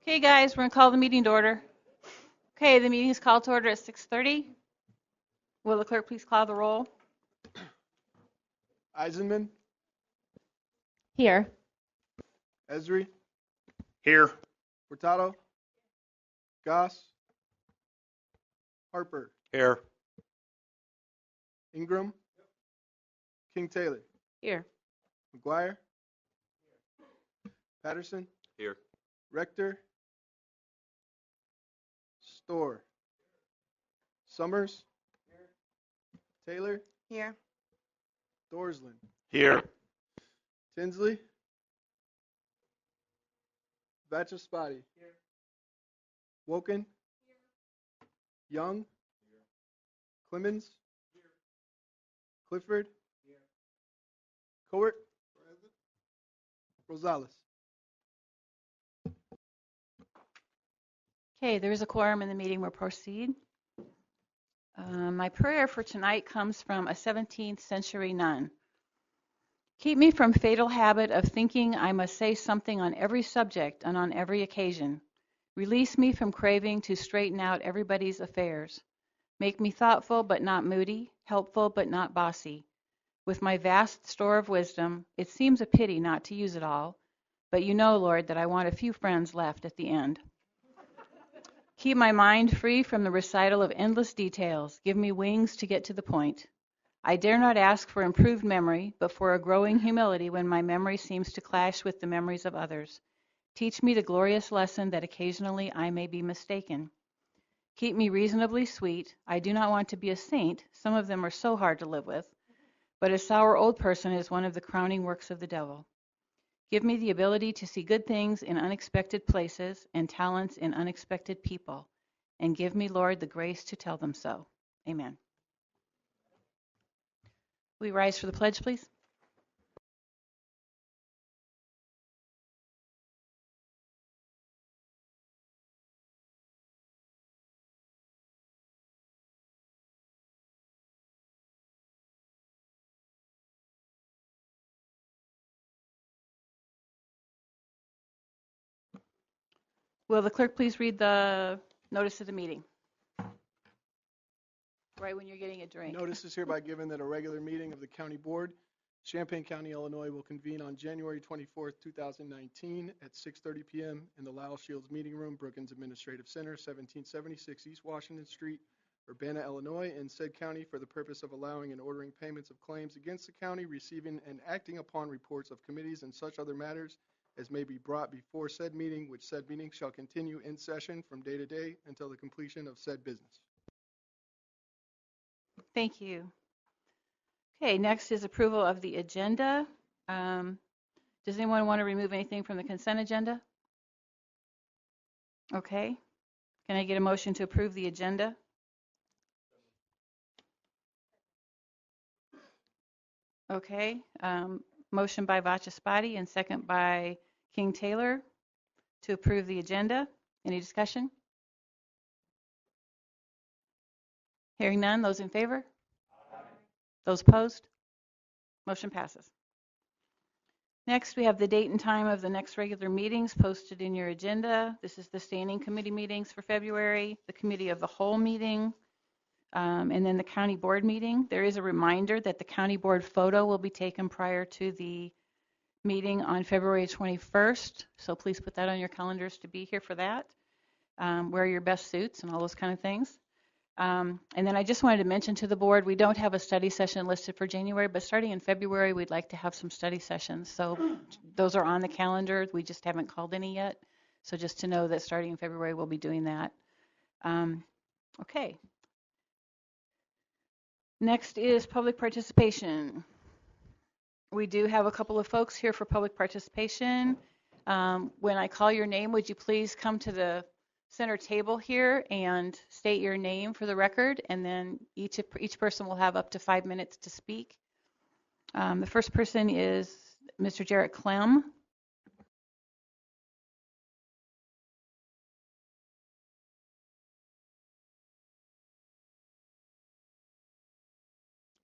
Okay, guys, we're going to call the meeting to order. Okay, the meeting is called to order at 6:30. Will the clerk please call the roll? Eisenman, Here. Esri, Here. Furtado, Goss, Harper, Here. Ingram, King Taylor, Here. McGuire, Patterson, Here. Rector, Storr, Summers, Taylor, Here. Dorsland, Here. Tinsley, Vachaspati, Woken, Young, Clemens, Clifford, Cowart, Rosales. Okay, there is a quorum in the meeting. We'll proceed. My prayer for tonight comes from a 17th century nun. Keep me from fatal habit of thinking I must say something on every subject and on every occasion. Release me from craving to straighten out everybody's affairs. Make me thoughtful but not moody, helpful but not bossy. With my vast store of wisdom, it seems a pity not to use it all, but you know, Lord, that I want a few friends left at the end. Keep my mind free from the recital of endless details. Give me wings to get to the point. I dare not ask for improved memory, but for a growing humility when my memory seems to clash with the memories of others. Teach me the glorious lesson that occasionally I may be mistaken. Keep me reasonably sweet. I do not want to be a saint. Some of them are so hard to live with. But a sour old person is one of the crowning works of the devil. Give me the ability to see good things in unexpected places and talents in unexpected people. And give me, Lord, the grace to tell them so. Amen. We rise for the pledge, please. Will the clerk please read the notice of the meeting? Right when you're getting a drink. Notice is hereby given that a regular meeting of the County Board, Champaign County, Illinois, will convene on January 24th, 2019 at 6:30 p.m. in the Lyle Shields Meeting Room, Brookings Administrative Center, 1776 East Washington Street, Urbana, Illinois, in said county for the purpose of allowing and ordering payments of claims against the county, receiving and acting upon reports of committees and such other matters as may be brought before said meeting, which said meeting shall continue in session from day to day until the completion of said business. Thank you. Okay, next is approval of the agenda. Does anyone want to remove anything from the consent agenda? Okay. Can I get a motion to approve the agenda? Okay. Motion by Vachaspati and second by King Taylor to approve the agenda. Any discussion? Hearing none. Those in favor? Those opposed? Motion passes. Next, we have the date and time of the next regular meetings posted in your agenda. This is the standing committee meetings for February, the committee of the whole meeting, and then the county board meeting. There is a reminder that the county board photo will be taken prior to the meeting on February 21st. So please put that on your calendars to be here for that. Wear your best suits and all those kind of things. And then I just wanted to mention to the board, we don't have a study session listed for January, but starting in February, we'd like to have some study sessions. So those are on the calendar. We just haven't called any yet. So just to know that starting in February, we'll be doing that. Okay. Next is public participation. We do have a couple of folks here for public participation. When I call your name, would you please come to the center table here and state your name for the record, and then each person will have up to 5 minutes to speak. The first person is Mr. Jarrett Clem.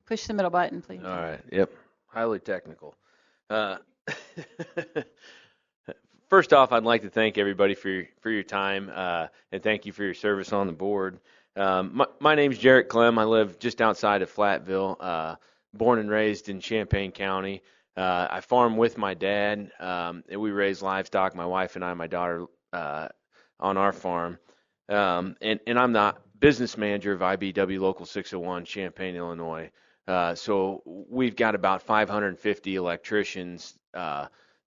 Push the middle button, please. All right. Yep. Highly technical. First off, I'd like to thank everybody for your time, and thank you for your service on the board. My name's Jarrett Clem. I live just outside of Flatville, born and raised in Champaign County. I farm with my dad, and we raise livestock, my wife and I, my daughter, on our farm. And I'm the business manager of IBW Local 601, Champaign, Illinois. So we've got about 550 electricians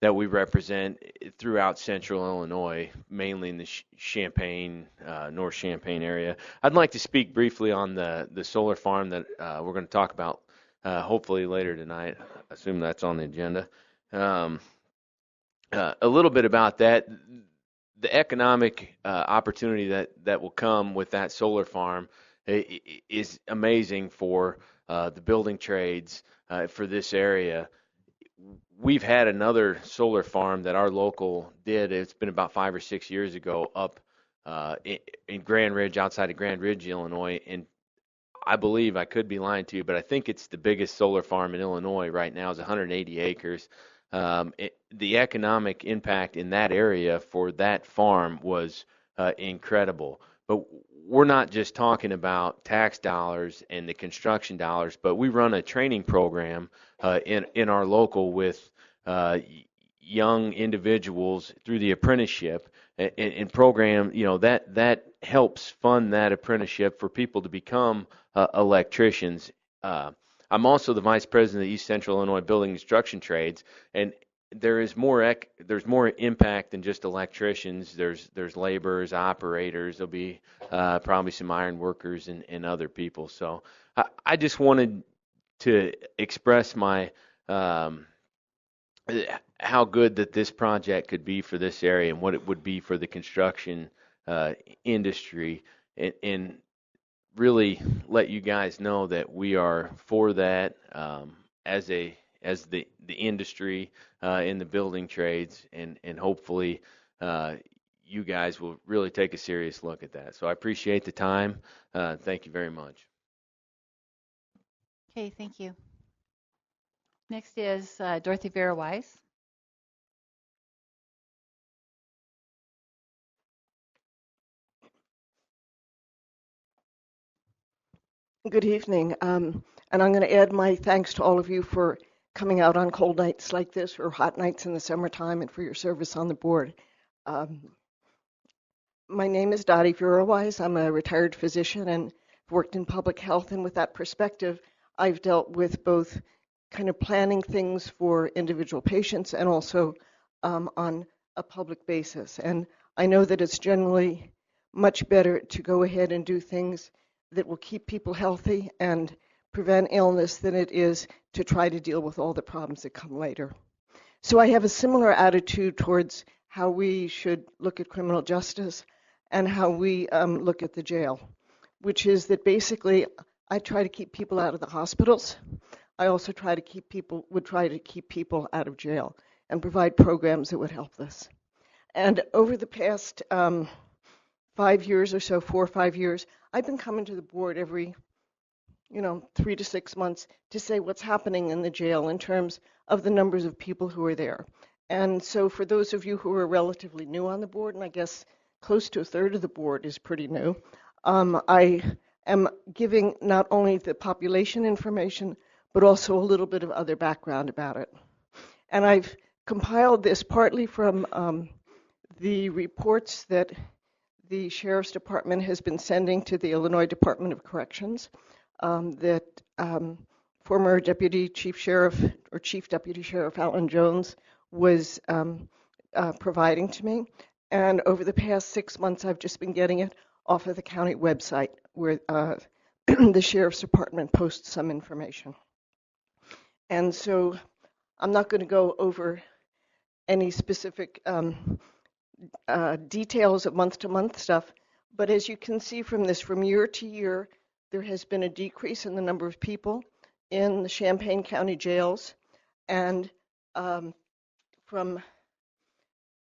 that we represent throughout central Illinois, mainly in the Champaign, North Champaign area. I'd like to speak briefly on the solar farm that we're going to talk about hopefully later tonight. I assume that's on the agenda. A little bit about that. The economic opportunity that will come with that solar farm is amazing for the building trades for this area. We've had another solar farm that our local did. It's been about 5 or 6 years ago up in Grand Ridge, outside of Grand Ridge, Illinois. And I believe, I could be lying to you, but I think it's the biggest solar farm in Illinois right now. Is 180 acres. The economic impact in that area for that farm was incredible. But we're not just talking about tax dollars and the construction dollars, but we run a training program in our local with young individuals through the apprenticeship and program, that helps fund that apprenticeship for people to become electricians. I'm also the vice president of the East Central Illinois Building Construction Trades, and there's more impact than just electricians. There's laborers, operators. There'll be probably some iron workers and other people. So I just wanted to express my how good that this project could be for this area and what it would be for the construction industry, and really let you guys know that we are for that as the industry in the building trades, and hopefully you guys will really take a serious look at that. So I appreciate the time. Thank you very much. Okay, thank you. Next is Dorothy Vera Wise. Good evening. And I'm going to add my thanks to all of you for coming out on cold nights like this or hot nights in the summertime and for your service on the board. My name is Dottie Vera-Wise. I'm a retired physician and worked in public health. And with that perspective, I've dealt with both kind of planning things for individual patients and also on a public basis. And I know that it's generally much better to go ahead and do things that will keep people healthy and prevent illness than it is to try to deal with all the problems that come later. So I have a similar attitude towards how we should look at criminal justice and how we look at the jail, which is that basically I try to keep people out of the hospitals. I also try to keep people out of jail and provide programs that would help this. And over the past 5 years or so, 4 or 5 years, I've been coming to the board every 3 to 6 months to say what's happening in the jail in terms of the numbers of people who are there. And so for those of you who are relatively new on the board, and I guess close to a third of the board is pretty new, I am giving not only the population information, but also a little bit of other background about it. And I've compiled this partly from the reports that the Sheriff's Department has been sending to the Illinois Department of Corrections that former Deputy Chief Sheriff or Chief Deputy Sheriff Alan Jones was providing to me. And over the past 6 months, I've just been getting it off of the county website where the Sheriff's Department posts some information. And so I'm not going to go over any specific details of month-to-month stuff, but as you can see from this, from year to year, there has been a decrease in the number of people in the Champaign County jails, and from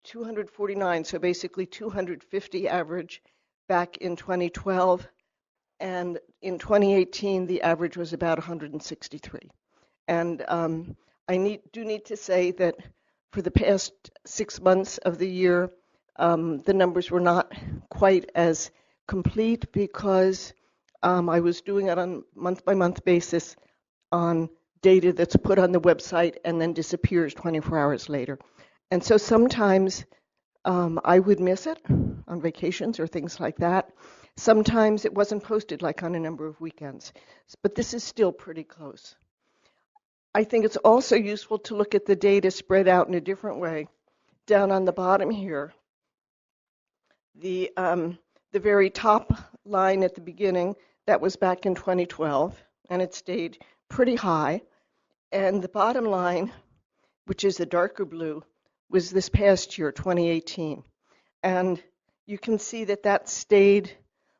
249, so basically 250 average back in 2012, and in 2018 the average was about 163. And I do need to say that for the past 6 months of the year, the numbers were not quite as complete because I was doing it on month-by-month basis on data that's put on the website and then disappears 24 hours later. And so sometimes I would miss it on vacations or things like that. Sometimes it wasn't posted like on a number of weekends, but this is still pretty close. I think it's also useful to look at the data spread out in a different way. Down on the bottom here, the very top line at the beginning, that was back in 2012, and it stayed pretty high. And the bottom line, which is the darker blue, was this past year, 2018. And you can see that that stayed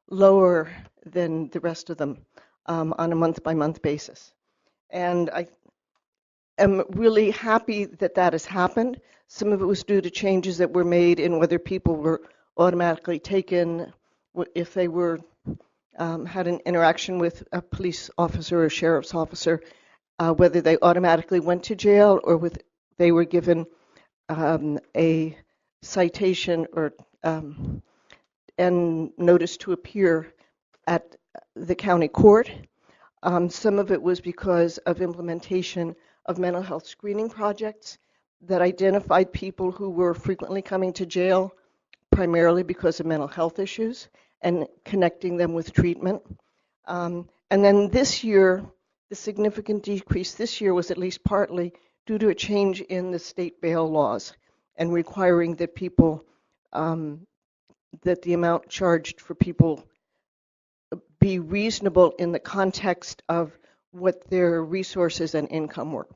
lower than the rest of them on a month-by-month basis. And I am really happy that that has happened. Some of it was due to changes that were made in whether people were automatically taken, if they were had an interaction with a police officer or a sheriff's officer, whether they automatically went to jail or they were given a citation or and notice to appear at the county court. Some of it was because of implementation of mental health screening projects that identified people who were frequently coming to jail primarily because of mental health issues and connecting them with treatment. And then this year, the significant decrease this year was at least partly due to a change in the state bail laws and requiring that people, that the amount charged for people be reasonable in the context of what their resources and income were.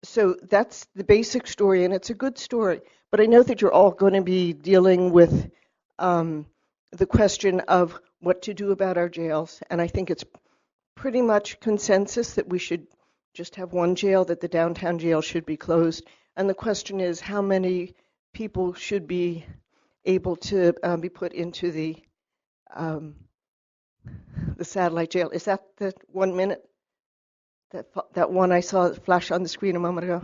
So that's the basic story, and it's a good story. But I know that you're all going to be dealing with the question of what to do about our jails, and I think it's pretty much consensus that we should just have one jail, that the downtown jail should be closed. And the question is how many people should be able to be put into the satellite jail. Is that the 1 minute? That one I saw flash on the screen a moment ago?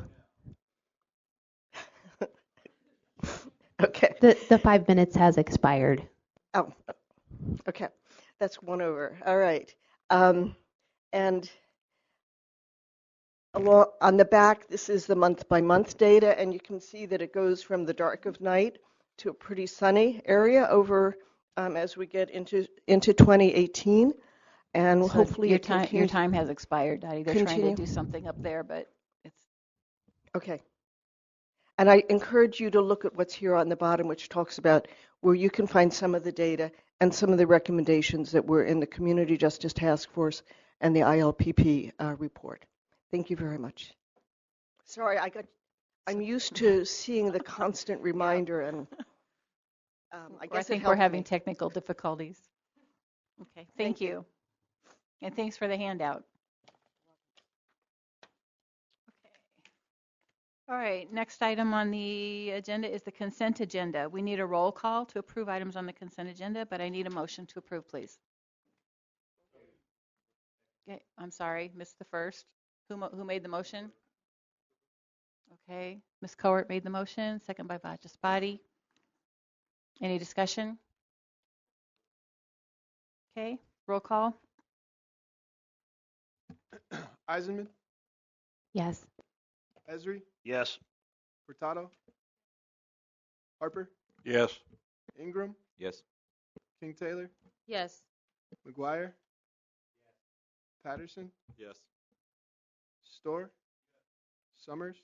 Okay. The 5 minutes has expired. Oh, okay. That's one over. All right. And along on the back, this is the month-by-month data, and you can see that it goes from the dark of night to a pretty sunny area over as we get into 2018. And So hopefully your it time has expired, Dottie. They're trying Continue. to do something up there, but it's Okay. And I encourage you to look at what's here on the bottom, which talks about where you can find some of the data and some of the recommendations that were in the Community Justice Task Force and the ILPP report. Thank you very much. Sorry, I'm used to seeing the constant reminder, and I guess think it we're helped having me. technical difficulties. Okay, thank you. And thanks for the handout. Okay. All right, next item on the agenda is the consent agenda. We need a roll call to approve items on the consent agenda, but I need a motion to approve, please. Okay, I'm sorry, missed the first. Who made the motion? Okay, Ms. Coert made the motion, second by Vajaspati. Any discussion? Okay, roll call. Eisenman, Yes. Esri, Yes. Furtado, Harper, Yes. Ingram, Yes. King Taylor, Yes. McGuire, Patterson, Yes. Storr, Summers,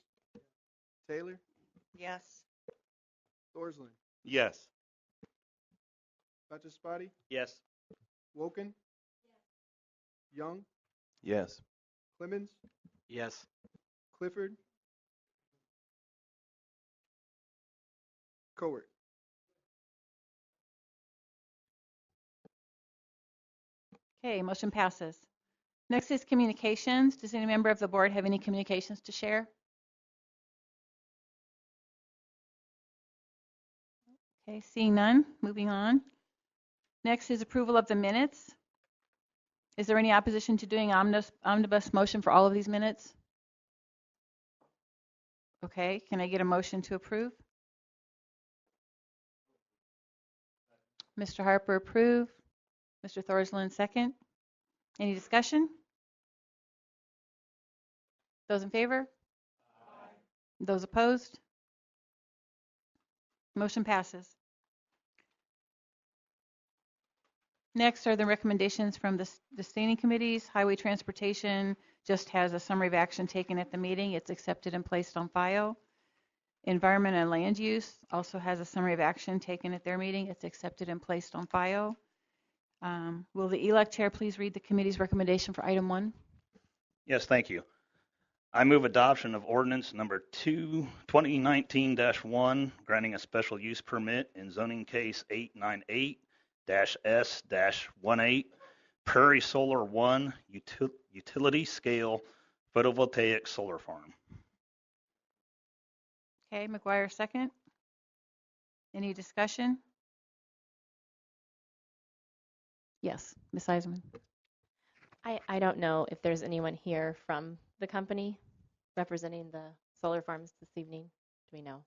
Taylor, Yes. Thorsland, Yes. Vajaspati, Yes. Woken, Young, Yes. Clemens, Yes. Clifford, Coert. Okay, motion passes. Next is communications. Does any member of the board have any communications to share? Okay, seeing none, moving on. Next is approval of the minutes. Is there any opposition to doing omnibus motion for all of these minutes? Okay, can I get a motion to approve? Mr. Harper, approve. Mr. Thorsland, second. Any discussion? Those in favor? Those opposed? Motion passes. Next are the recommendations from the standing committees. Highway Transportation just has a summary of action taken at the meeting. It's accepted and placed on file. Environment and Land Use also has a summary of action taken at their meeting. It's accepted and placed on file. Will the ELEC chair please read the committee's recommendation for item 1? Yes, thank you. I move adoption of ordinance number 2019-1, granting a special use permit in zoning case 898-S-18, Prairie Solar 1 utility scale photovoltaic solar farm. Okay, McGuire, second. Any discussion? Yes, Ms. Eisenman. I don't know if there's anyone here from the company representing the solar farms this evening. Do we know?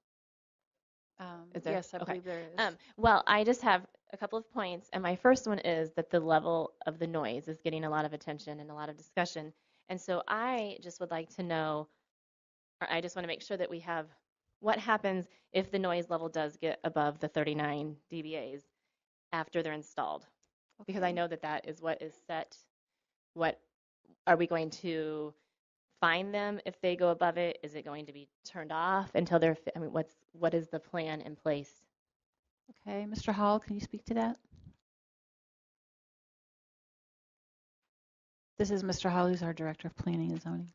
Is there? Yes, I Okay. believe there is. Well, I just have a couple of points, and my first one is that the level of the noise is getting a lot of attention and a lot of discussion. And so I just would like to know, or I just want to make sure that we have what happens if the noise level does get above the 39 dBAs after they're installed. Because I know that that is what is set. What are we going to fine them if they go above it? Is it going to be turned off until they're, I mean, what is the plan in place? Okay, Mr. Hall, can you speak to that? This is Mr. Hall, who's our Director of Planning and Zoning.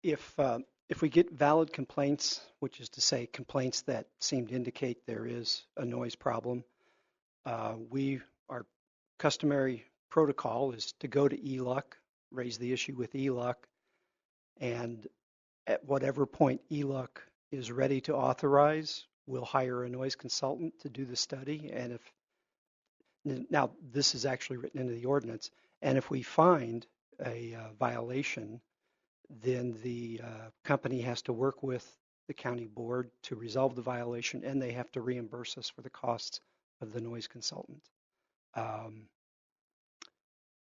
If we get valid complaints, which is to say complaints that seem to indicate there is a noise problem, our customary protocol is to go to ELUC, raise the issue with ELUC, and at whatever point ELUC is ready to authorize, we'll hire a noise consultant to do the study. And now this is actually written into the ordinance, and if we find a violation, then the company has to work with the county board to resolve the violation, and they have to reimburse us for the costs of the noise consultant.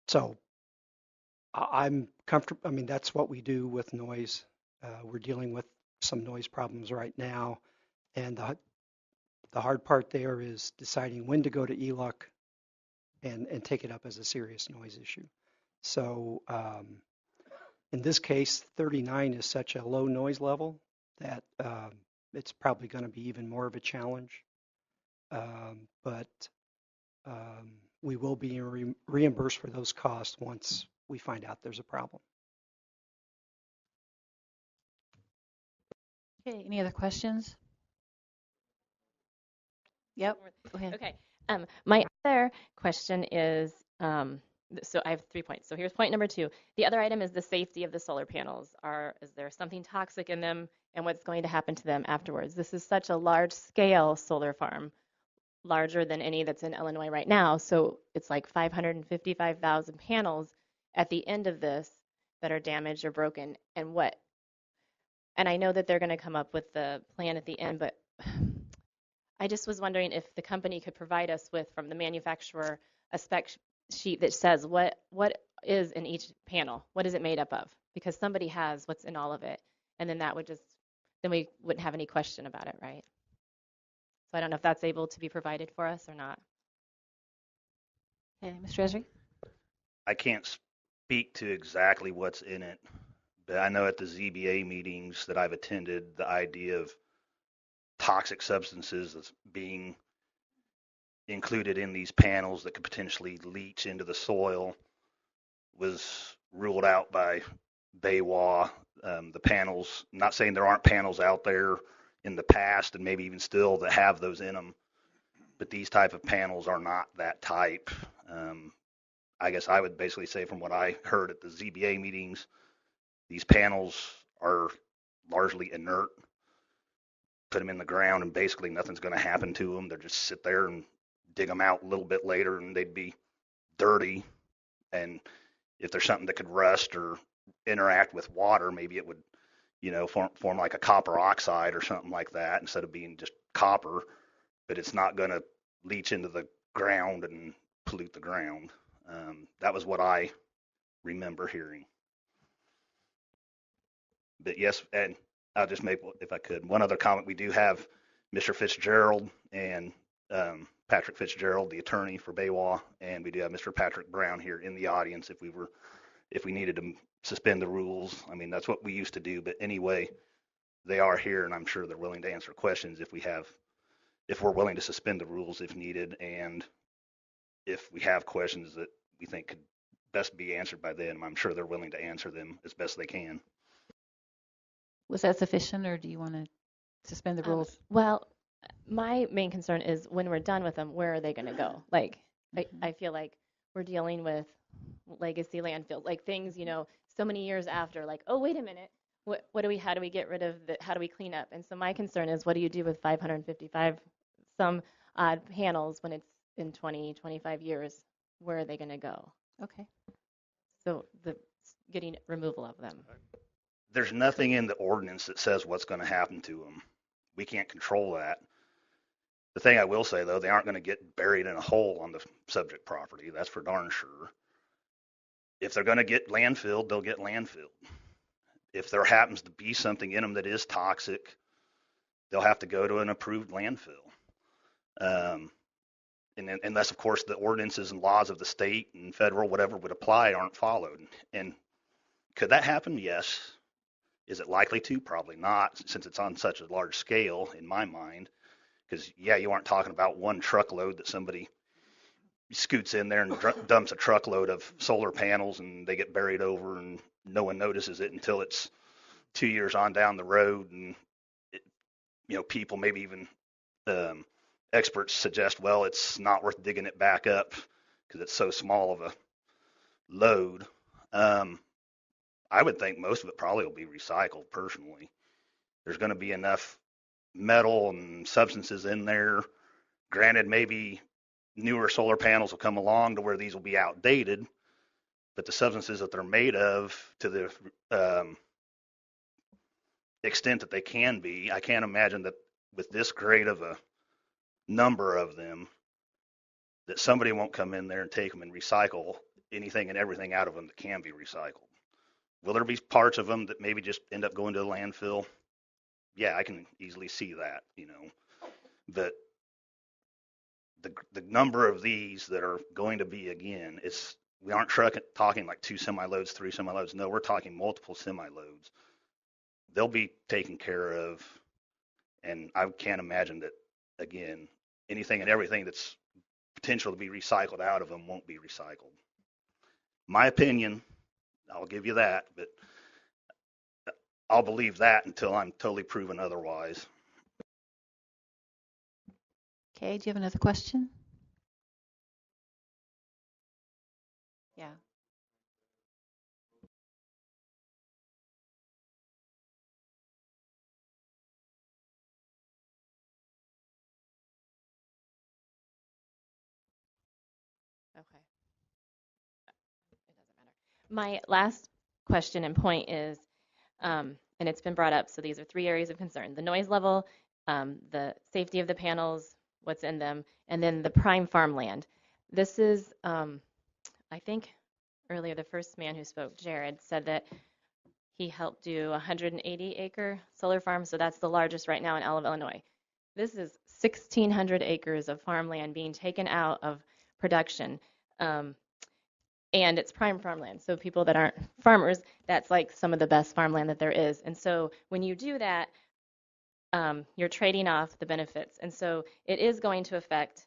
So I'm comfortable. I mean, that's what we do with noise. We're dealing with some noise problems right now, and the hard part there is deciding when to go to ELUC and take it up as a serious noise issue. So in this case, 39 is such a low noise level that it's probably going to be even more of a challenge. But we will be reimbursed for those costs once we find out there's a problem. Okay, any other questions? Yep, go ahead. Okay. My other question is, so I have 3 points. So here's point number 2. The other item is the safety of the solar panels. Is there something toxic in them, and what's going to happen to them afterwards? This is such a large-scale solar farm, larger than any that's in Illinois right now. So it's like 555,000 panels at the end of this that are damaged or broken. And I know that they're going to come up with the plan at the end, but I just was wondering if the company could provide us with, from the manufacturer, a spec sheet that says what is in each panel, what is it made up of? Because somebody has what's in all of it, and then then we wouldn't have any question about it, right? So I don't know if that's able to be provided for us or not. Okay, Mr. Esri? I can't speak to exactly what's in it, but I know at the ZBA meetings that I've attended, the idea of toxic substances that's being included in these panels that could potentially leach into the soil was ruled out by BayWa. The panels, I'm not saying there aren't panels out there in the past and maybe even still that have those in them, but these type of panels are not that type. I guess I would basically say, from what I heard at the ZBA meetings, these panels are largely inert. Put them in the ground and basically nothing's going to happen to them. They'll just sit there and dig them out a little bit later and they'd be dirty. And if there's something that could rust or interact with water, maybe it would, form like a copper oxide or something like that instead of being just copper, but it's not going to leach into the ground and pollute the ground. That was what I remember hearing. But yes, and I'll just make, if I could, one other comment. We do have Mr. Fitzgerald and Patrick Fitzgerald, the attorney for Baywa, and we do have Mr. Patrick Brown here in the audience if we needed to suspend the rules. I mean, that's what we used to do, but anyway, they are here, and I'm sure they're willing to answer questions if we're willing to suspend the rules if needed, and if we have questions that we think could best be answered by them, I'm sure they're willing to answer them as best they can. Was that sufficient, or do you want to suspend the rules? Well, my main concern is when we're done with them, where are they going to go? Like, I feel like we're dealing with legacy landfills, like things, so many years after, like, oh, wait a minute, how do we get rid of how do we clean up? And so my concern is, what do you do with 555 some odd panels when it's in 20, 25 years? Where are they going to go? Okay. So getting removal of them. There's nothing in the ordinance that says what's going to happen to them. We can't control that. The thing I will say, though, they aren't going to get buried in a hole on the subject property. That's for darn sure. If they're going to get landfilled, they'll get landfilled. If there happens to be something in them that is toxic, they'll have to go to an approved landfill. And unless, of course, the ordinances and laws of the state and federal, whatever would apply, aren't followed. And could that happen? Yes. Is it likely to? Probably not, since it's on such a large scale, in my mind. Because, yeah, you aren't talking about one truckload that somebody scoots in there and dumps a truckload of solar panels and they get buried over and no one notices it until it's 2 years on down the road. And, people, maybe even experts suggest, well, it's not worth digging it back up because it's so small of a load. I would think most of it probably will be recycled, personally. There's going to be enough metal and substances in there. Granted, maybe newer solar panels will come along to where these will be outdated, but the substances that they're made of, to the extent that they can be, I can't imagine that with this great of a number of them, that somebody won't come in there and take them and recycle anything and everything out of them that can be recycled. Will there be parts of them that maybe just end up going to the landfill? Yeah, I can easily see that, But the number of these that are going to be, again, we aren't talking like 2 semi-loads, 3 semi-loads. No, we're talking multiple semi-loads. They'll be taken care of, and I can't imagine that, again, anything and everything that's potential to be recycled out of them won't be recycled. My opinion, I'll give you that, but I'll believe that until I'm totally proven otherwise. Okay, do you have another question? Yeah. Okay. It doesn't matter. My last question and point is, and it's been brought up, so these are 3 areas of concern: the noise level, the safety of the panels, what's in them, and then the prime farmland. This is, I think earlier the first man who spoke, Jared, said that he helped do a 180-acre solar farm, so that's the largest right now in all of Illinois. This is 1,600 acres of farmland being taken out of production. And it's prime farmland. So people that aren't farmers, that's like some of the best farmland that there is. And so when you do that, you're trading off the benefits. And so it is going to affect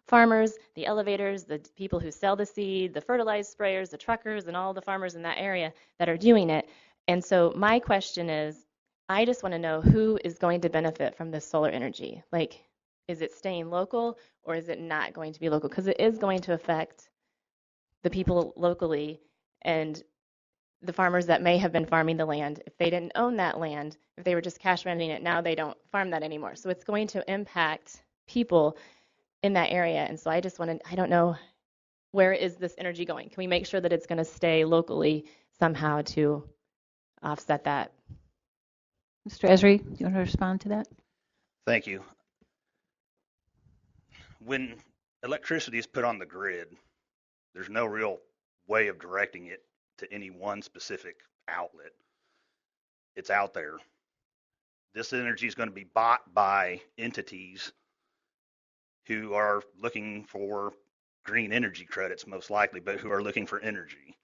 farmers, the elevators, the people who sell the seed, the fertilized sprayers, the truckers, and all the farmers in that area that are doing it. And so my question is, I just want to know who is going to benefit from this solar energy. Like, is it staying local or is it not going to be local? Because it is going to affect the people locally and the farmers that may have been farming the land. If they didn't own that land, if they were just cash renting it, now they don't farm that anymore. So it's going to impact people in that area. And so I don't know, where is this energy going? Can we make sure that it's going to stay locally somehow to offset that Mr. Esri, do you want to respond to that? Thank you. When electricity is put on the grid, there's no real way of directing it to any one specific outlet. It's out there. This energy is going to be bought by entities who are looking for green energy credits, most likely, but who are looking for energy.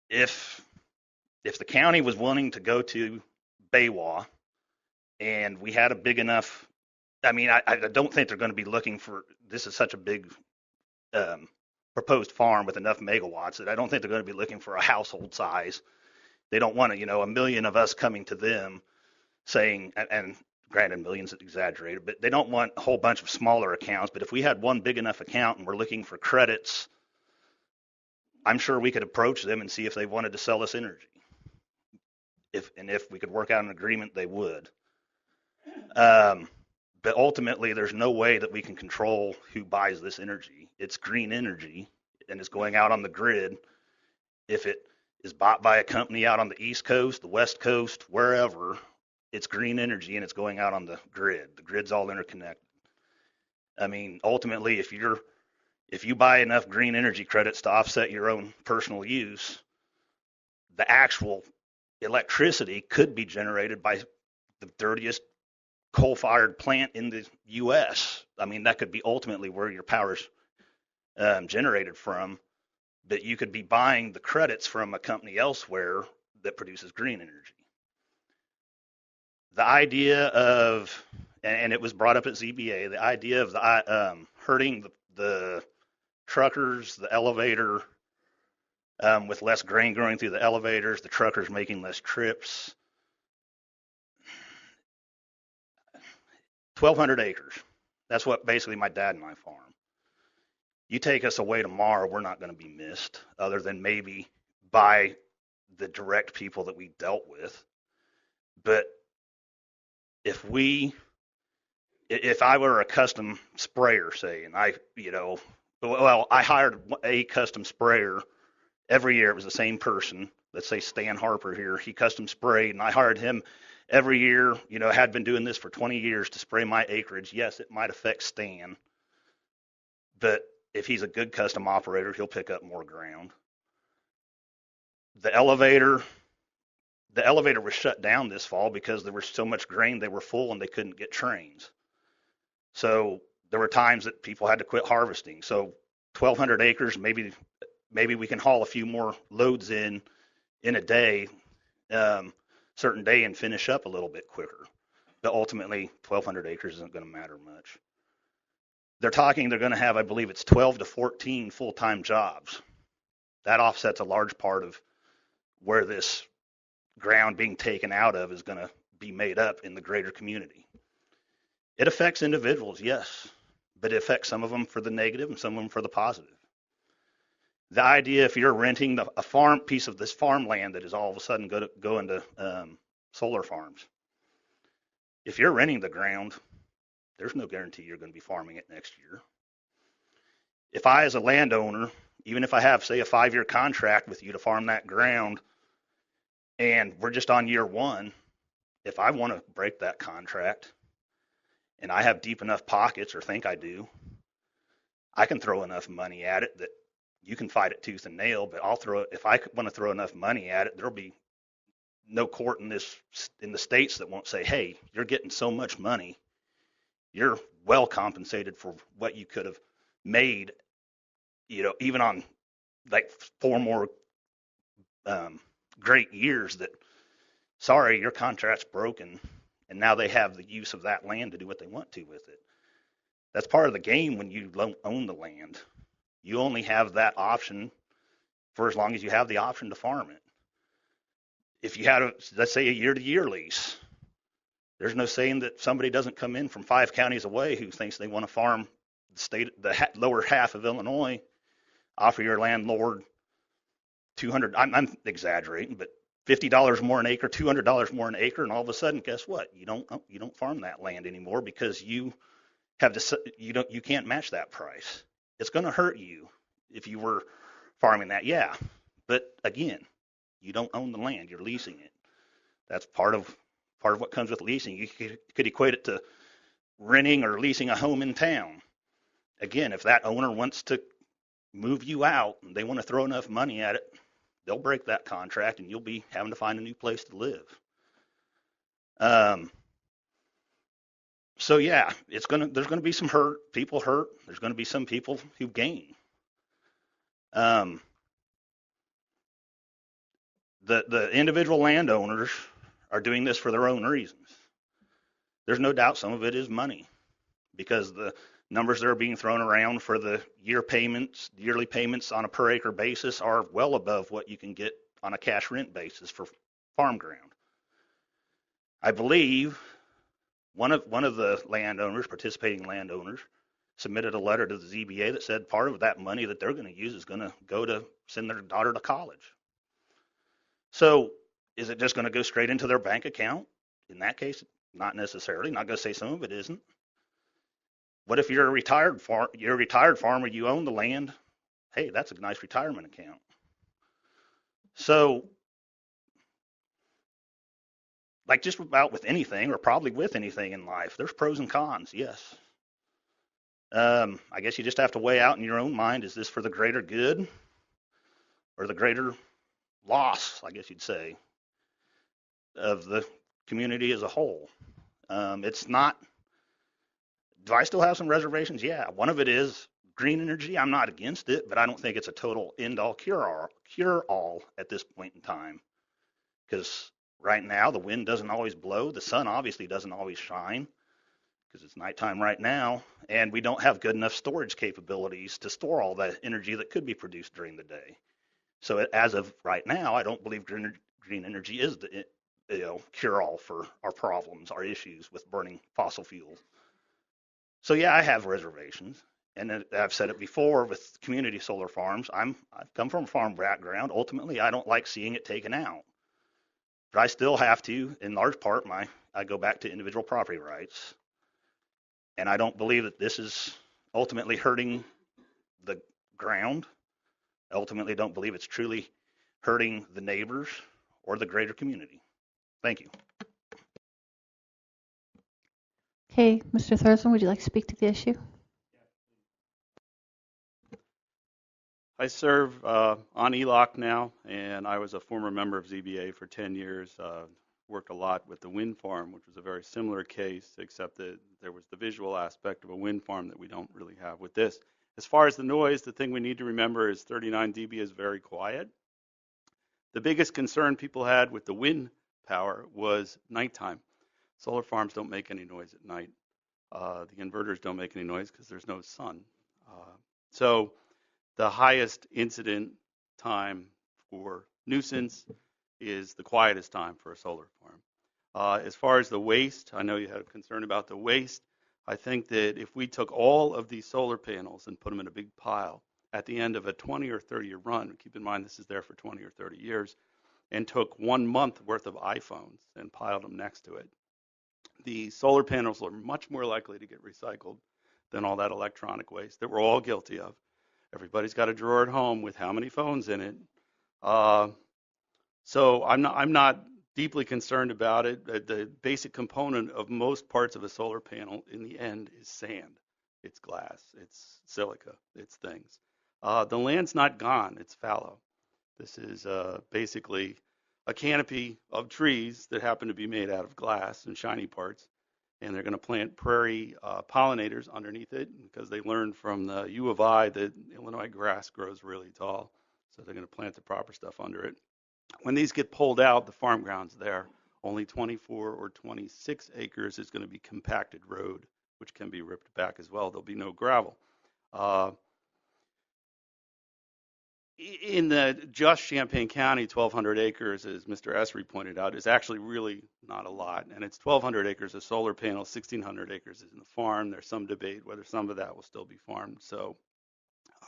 If the county was wanting to go to Baywa and we had a big enough, I mean, I don't think they're going to be looking for, this is such a big proposed farm with enough megawatts that I don't think they're going to be looking for a household size. They don't want to, a million of us coming to them saying, and granted, millions is exaggerated, but they don't want a whole bunch of smaller accounts. But if we had one big enough account and we're looking for credits, I'm sure we could approach them and see if they wanted to sell us energy. If we could work out an agreement, they would. But ultimately, there's no way that we can control who buys this energy. It's green energy, and it's going out on the grid. If it is bought by a company out on the East Coast, the West Coast, wherever, it's green energy, and it's going out on the grid. The grid's all interconnected. I mean, ultimately, if you buy enough green energy credits to offset your own personal use, the actual electricity could be generated by the dirtiest coal-fired plant in the U.S. I mean, that could be ultimately where your power's generated from, but you could be buying the credits from a company elsewhere that produces green energy. The idea of, and it was brought up at ZBA, the idea of hurting the truckers, the elevator, with less grain going through the elevators, the truckers making less trips. 1,200 acres. That's what basically my dad and I farm. You take us away tomorrow, we're not going to be missed, other than maybe by the direct people that we dealt with. But if I were a custom sprayer, say, and I hired a custom sprayer every year. It was the same person. Let's say Stan Harper here. He custom sprayed, and I hired him every year. Had been doing this for 20 years to spray my acreage. Yes, it might affect Stan, but if he's a good custom operator, he'll pick up more ground. The elevator was shut down this fall because there was so much grain, they were full and they couldn't get trains. So there were times that people had to quit harvesting. So 1,200 acres, maybe we can haul a few more loads in a day, certain day, and finish up a little bit quicker. But ultimately, 1,200 acres isn't going to matter much. They're going to have, I believe it's 12 to 14 full-time jobs. That offsets a large part of where this ground being taken out of is going to be made up in the greater community. It affects individuals, yes, but it affects some of them for the negative and some of them for the positive. The idea, if you're renting a piece of this farmland that is all of a sudden go into solar farms, if you're renting the ground, there's no guarantee you're going to be farming it next year. If I, as a landowner, even if I have, say, a 5-year contract with you to farm that ground, and we're just on year 1, if I want to break that contract, and I have deep enough pockets, or think I do, I can throw enough money at it that you can fight it tooth and nail, but if I want to throw enough money at it, there'll be no court in the states that won't say, hey, you're getting so much money, you're well compensated for what you could have made, even on like 4 more great years that, sorry, your contract's broken, and now they have the use of that land to do what they want to with it. That's part of the game when you don't own the land. You only have that option for as long as you have the option to farm it. If you had, let's say, a year-to-year lease, there's no saying that somebody doesn't come in from 5 counties away who thinks they want to farm the lower half of Illinois, offer your landlord $200, I'm exaggerating, but $50 more an acre, $200 more an acre, and all of a sudden, guess what? You don't farm that land anymore because you can't match that price. It's going to hurt you if you were farming that, yeah. But again, you don't own the land, you're leasing it. That's part of what comes with leasing. You could equate it to renting or leasing a home in town. Again, if that owner wants to move you out and they want to throw enough money at it, they'll break that contract and you'll be having to find a new place to live. So yeah, there's gonna be some people hurt. There's gonna be some people who gain. The individual landowners are doing this for their own reasons. There's no doubt some of it is money, because the numbers that are being thrown around for the yearly payments on a per acre basis are well above what you can get on a cash rent basis for farm ground. I believe one of the participating landowners, submitted a letter to the ZBA that said part of that money that they're going to use is going to go to send their daughter to college. So is it just going to go straight into their bank account? In that case, not necessarily. Not going to say some of it isn't. What if you're a retired farmer, you own the land? Hey, that's a nice retirement account. So, like just about with anything, or probably with anything in life, there's pros and cons, yes. I guess you just have to weigh out in your own mind, is this for the greater good or the greater loss, I guess you'd say, of the community as a whole? It's not, do I still have some reservations? Yeah, one of it is green energy. I'm not against it, but I don't think it's a total end-all, cure-all at this point in time. Because right now, the wind doesn't always blow. The sun obviously doesn't always shine, because it's nighttime right now, and we don't have good enough storage capabilities to store all the energy that could be produced during the day. So as of right now, I don't believe green energy is the cure-all for our problems, our issues with burning fossil fuels. So yeah, I have reservations, and I've said it before with community solar farms. I've come from a farm background. Ultimately, I don't like seeing it taken out, but I still have to, in large part, I go back to individual property rights, and I don't believe that this is ultimately hurting the ground. I ultimately don't believe it's truly hurting the neighbors or the greater community. Thank you. Okay, Mr. Thurston, would you like to speak to the issue? I serve on ELOC now, and I was a former member of ZBA for 10 years. Worked a lot with the wind farm, which was a very similar case, except that there was the visual aspect of a wind farm that we don't really have with this. As far as the noise, the thing we need to remember is 39 dB is very quiet. The biggest concern people had with the wind power was nighttime. Solar farms don't make any noise at night. The inverters don't make any noise because there's no sun. So the highest incident time for nuisance is the quietest time for a solar farm. As far as the waste, I know you had a concern about the waste. I think that if we took all of these solar panels and put them in a big pile at the end of a 20 or 30 year run, keep in mind this is there for 20 or 30 years, and took 1 month worth of iPhones and piled them next to it, the solar panels are much more likely to get recycled than all that electronic waste that we're all guilty of. Everybody's got a drawer at home with how many phones in it. So I'm not deeply concerned about it. The basic component of most parts of a solar panel in the end is sand. It's glass, it's silica, it's things. The land's not gone, it's fallow. This is basically a canopy of trees that happen to be made out of glass and shiny parts. And they're going to plant prairie pollinators underneath it because they learned from the U of I that Illinois grass grows really tall. So they're going to plant the proper stuff under it. When these get pulled out, the farm ground's there. Only 24 or 26 acres is going to be compacted road, which can be ripped back as well. There'll be no gravel. In the just Champaign County, 1,200 acres, as Mr. Esri pointed out, is actually really not a lot. And it's 1,200 acres of solar panels, 1,600 acres is in the farm. There's some debate whether some of that will still be farmed. So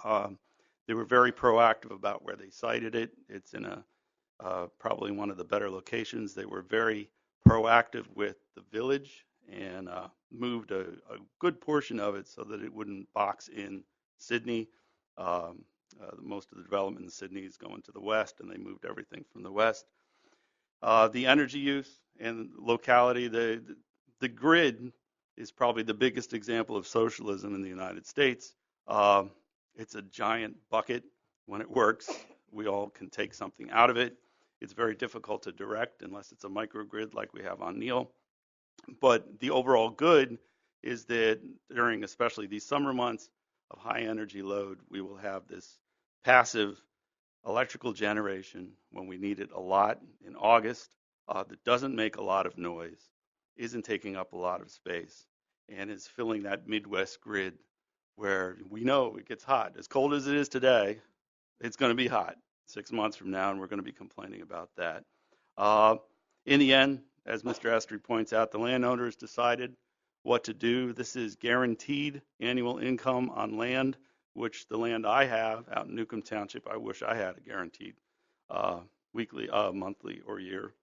they were very proactive about where they sited it. It's in probably one of the better locations. They were very proactive with the village and moved a good portion of it so that it wouldn't box in Sydney. Most of the development in Sydney is going to the west, and they moved everything from the west. The energy use and locality, the grid is probably the biggest example of socialism in the United States. Uh, it's a giant bucket. When it works, we all can take something out of it. It's very difficult to direct unless it's a microgrid like we have on Neil. But the overall good is that during especially these summer months of high energy load, we will have this passive electrical generation when we need it a lot in August, that doesn't make a lot of noise, isn't taking up a lot of space, and is filling that Midwest grid where we know it gets hot. As cold as it is today, it's going to be hot 6 months from now, and we're going to be complaining about that. Uh, in the end, as Mr. Estry points out, the landowners decided what to do. This is guaranteed annual income on land, which the land I have out in Newcomb Township, I wish I had a guaranteed weekly, monthly, or year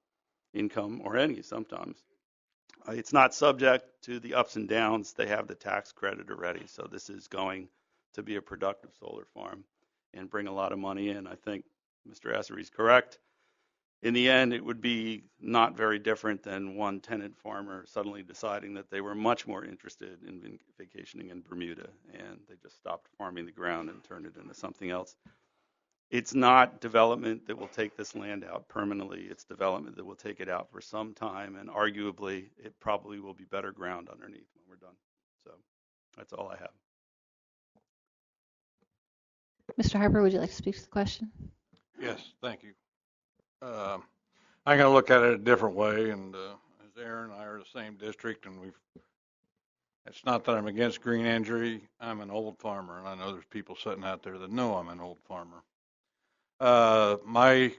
income, or any sometimes. It's not subject to the ups and downs. They have the tax credit already, so this is going to be a productive solar farm and bring a lot of money in. I think Mr. Essery is correct. In the end, it would be not very different than one tenant farmer suddenly deciding that they were much more interested in vacationing in Bermuda, and they just stopped farming the ground and turned it into something else. It's not development that will take this land out permanently. It's development that will take it out for some time, and arguably, it probably will be better ground underneath when we're done. So that's all I have. Mr. Harper, would you like to speak to the question? Yes, thank you. I'm going to look at it a different way, and as Aaron and I are the same district, and it's not that I'm against green energy. I'm an old farmer, and I know there's people sitting out there that know I'm an old farmer. My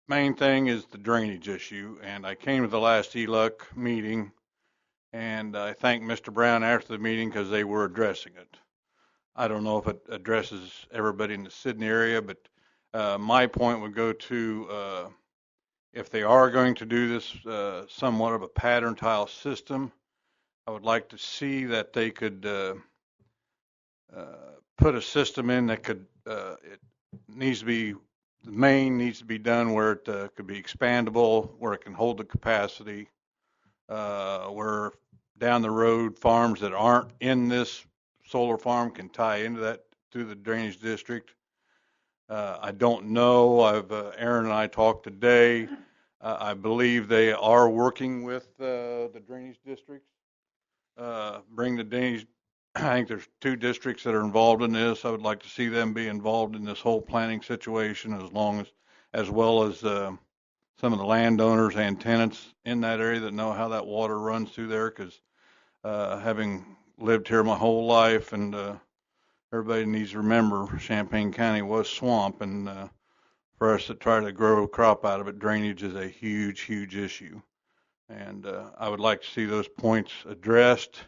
main thing is the drainage issue, and I came to the last ELUC meeting, and I thanked Mr. Brown after the meeting because they were addressing it. I don't know if it addresses everybody in the Sydney area, but my point would go to if they are going to do this somewhat of a pattern tile system, I would like to see that they could put a system in that could, it needs to be, the main needs to be done where it could be expandable, where it can hold the capacity, where down the road farms that aren't in this solar farm can tie into that through the drainage district. I don't know. Aaron and I talked today. I believe they are working with the drainage districts. Bring the drainage. I think there's 2 districts that are involved in this. I would like to see them be involved in this whole planning situation, as well as some of the landowners and tenants in that area that know how that water runs through there. Because having lived here my whole life, and everybody needs to remember Champaign County was swamp, and for us to try to grow a crop out of it, drainage is a huge, huge issue. And I would like to see those points addressed.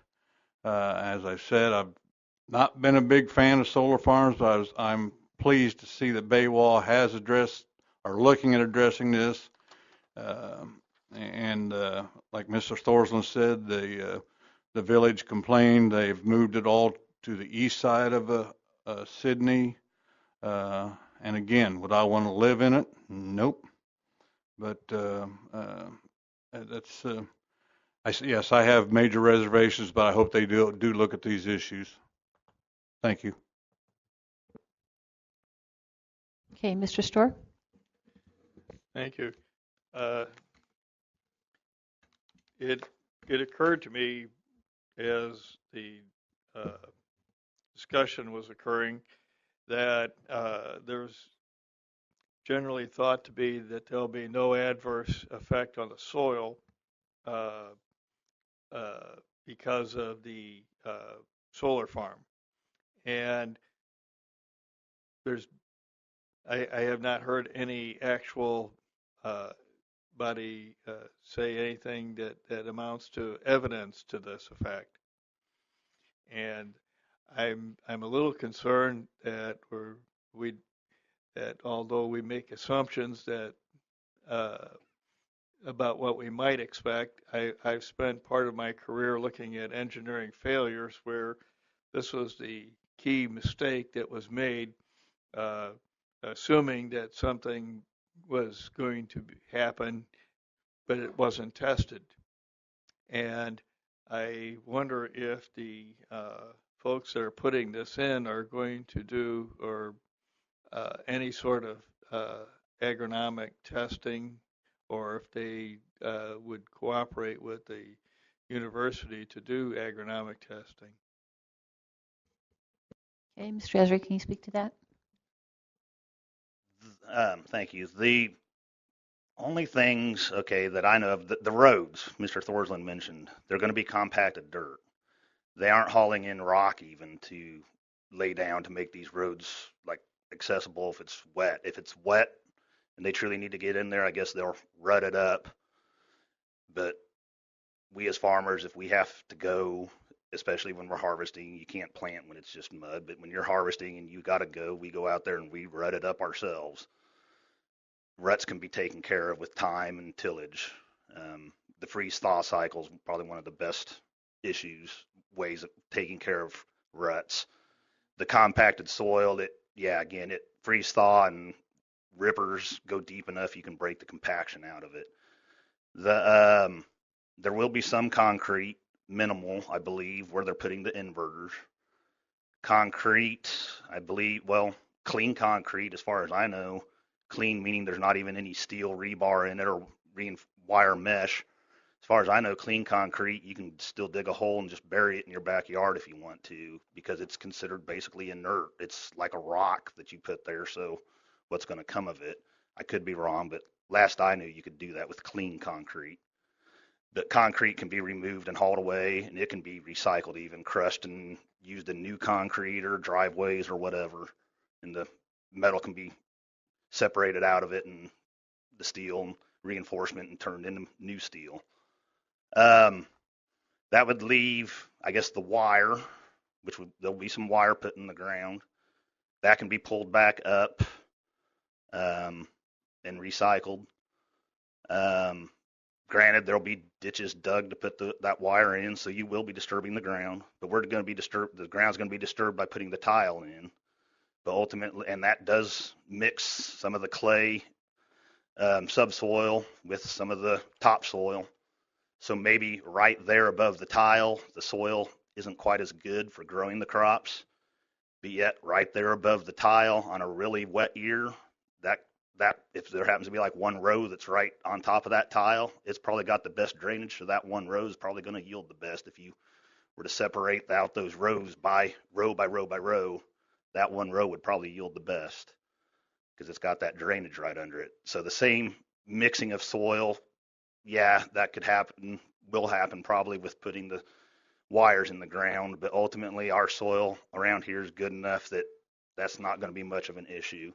As I said, I've not been a big fan of solar farms, but I'm pleased to see that Baywa has addressed or looking at addressing this. And like Mr. Thorsland said, the village complained. They've moved it all to the east side of Sydney. And again, would I want to live in it? Nope. But that's yes, I have major reservations, but I hope they do look at these issues. Thank you. Okay, Mr. Storr? Thank you. It occurred to me as the discussion was occurring that there's generally thought to be that there'll be no adverse effect on the soil because of the solar farm. And I have not heard any actual body say anything that amounts to evidence to this effect. And I'm a little concerned that that although we make assumptions that about what we might expect, I've spent part of my career looking at engineering failures where this was the key mistake that was made, assuming that something was going to happen but it wasn't tested. And I wonder if the folks that are putting this in are going to do or any sort of agronomic testing, or if they would cooperate with the university to do agronomic testing. Okay, Mr. Esri, can you speak to that? Thank you. The only things, okay, that I know of, the roads Mr. Thorsland mentioned, they're going to be compacted dirt. They aren't hauling in rock even to lay down to make these roads like accessible if it's wet. If it's wet and they truly need to get in there, I guess they'll rut it up. But we as farmers, if we have to go, especially when we're harvesting, you can't plant when it's just mud, but when you're harvesting and you got to go, we go out there and we rut it up ourselves. Ruts can be taken care of with time and tillage. The freeze-thaw cycle is probably one of the best ways of taking care of ruts. The compacted soil, again, it freeze-thaw and rippers go deep enough you can break the compaction out of it. There will be some concrete, minimal, I believe, where they're putting the inverters. Concrete, I believe, well, clean concrete, as far as I know. Clean meaning there's not even any steel rebar in it or wire mesh. As far as I know, clean concrete, you can still dig a hole and just bury it in your backyard if you want to, because it's considered basically inert. It's like a rock that you put there, so what's going to come of it? I could be wrong, but last I knew, you could do that with clean concrete. But concrete can be removed and hauled away, and it can be recycled, even crushed and used in new concrete or driveways or whatever. And the metal can be separated out of it, and the steel and reinforcement, and turned into new steel. That would leave, I guess, the wire, there'll be some wire put in the ground. That can be pulled back up and recycled. Granted, there'll be ditches dug to put that wire in, so you will be disturbing the ground. But we're going to be disturbed. The ground's going to be disturbed by putting the tile in. But ultimately, and that does mix some of the clay subsoil with some of the topsoil. So maybe right there above the tile, the soil isn't quite as good for growing the crops. But yet right there above the tile on a really wet year, that if there happens to be like one row that's right on top of that tile, it's probably got the best drainage. So that one row is probably going to yield the best. If you were to separate out those rows by row by row by row, that one row would probably yield the best because it's got that drainage right under it. So the same mixing of soil, yeah, that could happen, will happen probably with putting the wires in the ground, but ultimately our soil around here is good enough that that's not going to be much of an issue.